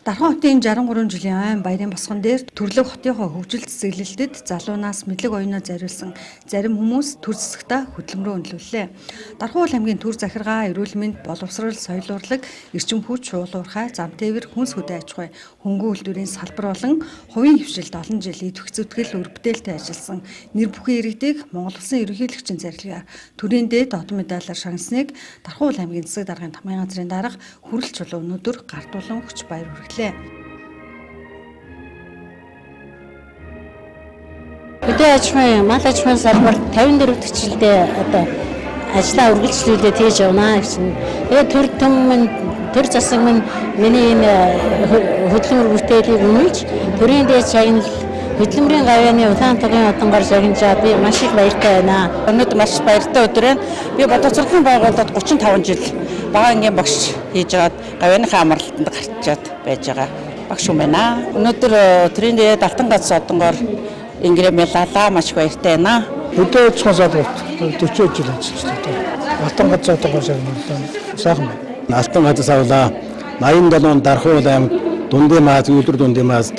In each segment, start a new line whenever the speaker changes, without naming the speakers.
Дархан хотын 63 жилийн айн баярын босгон дээр Төрлөг хотынхоо хөгжил цэцэглэлтэд залуунаас мэдлэг оюунаа зориулсан зарим хүмүүс төр засагта хөдөлмөрөө өнлүүллээ. Дархан аймгийн төр захиргаа, эрүүл мэнд, боловсрол, соёл урлаг, эрчим хүч, уулуурхай, зам тээвэр, хүнс хөдөө аж ахуй, хөнгөн үйлдвэрийн салбар болон хувийн хвшилд олон жил идэвх зүтгэл өрбөдөлтэй ажилласан нэр бүхэн иргэдийг Монгол Улсын ерөнхийлөгчийн зарилгаар төрийн дээд одон медалаар шагнасныг Дархан аймгийн засаг даргын тамгын газрын дарга Хүрэл Чулуу өнөөдөр гартуулан өгч баяр хүргэлээ.
Хөдөө аж ахуйн, мал аж ахуйн салбарт 54 төчлөлдөө одоо ажлаа үргэлжлүүлээд хийж явна гэсэн. Тэгээд төр засаг миний энэ хөдөлмөр бүтээлийг үнэлж төрийн дээд шагнал хөдөлмөрийн гавьяаны улаан тугын одонгоор шагнажаа би маш их баяртай байна. Өнөөдөр маш баяртай өдөр байна. Би боловсролын байгууллагад 35 жил багаангийн багш хийж байгаад гавьяаныхаа амралтанд гарчаад байж байгаа багш юм байна. Өнөөдөр төрийн дээд алтан гац одонгоор ингрэмэлалаа маш баяртай байна.
Хөдөө аж ахуйн салбарт 40 жил ажиллаж байна. Алтан гац одонгоор шагналаа. Сайхан байна.
Алтан гац авлаа. 87 Дархан аймаг дундын маас, үйлдвэр дундын мааст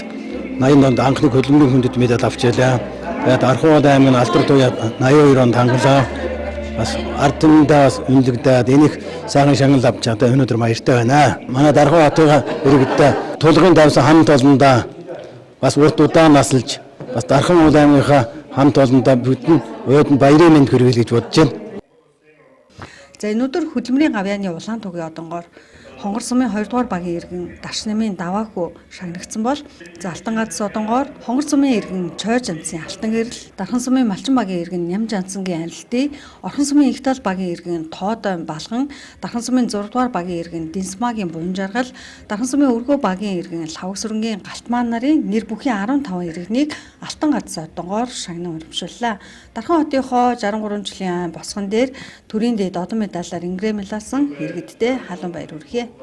80 онд анхны хөдөлмөрийн хүндэт медаль авч ялаа. Тэгээд Дархан аймгийн алдар туяа 82 онд хангалаа. Бас ард түмэндээ бас үнэлэгдээд энийг сайхан шагнал авч чадаа өнөөдөр баяртай байна. Манай Дархан хотын иргэдтэй тулгын давсан хамт олондоо бас урт удаан насалж бас Дархан аймгийнхаа хамт олондоо бүгд өөд нь баярын мэнд хүргэе гэж бодож байна.
За өнөөдөр хөдөлмөрийн гавьяаны улаан тугын одонгоор Хонгор сумын 2 дугаар багийн иргэн Дарш намын Даваахүү шагнагдсан бол Алтан гац одонгоор Хонгор сумын иргэн Чойр жанцын Алтан гэрэл, Дархан сумын Малчин багийн иргэн Ням жанцангийн Анилтыг, Орхон сумын Игтал багийн иргэн Тоодой Балган, Дархан сумын 6 дугаар багийн иргэн Динсмагийн Буянжаргал, Дархан сумын Өргөө багийн иргэн Лавг сүрэнгийн Галтмаан нарын нэр бүхийн 15 иргэнийг Алтан гац одонгоор шагнан урамшууллаа. Дархан хотынхоо 63 жилийн айн босгон дээр төрийн дээд одон медалаар ингрэмэлсэн иргэдтэй халуун баяр хүргэе.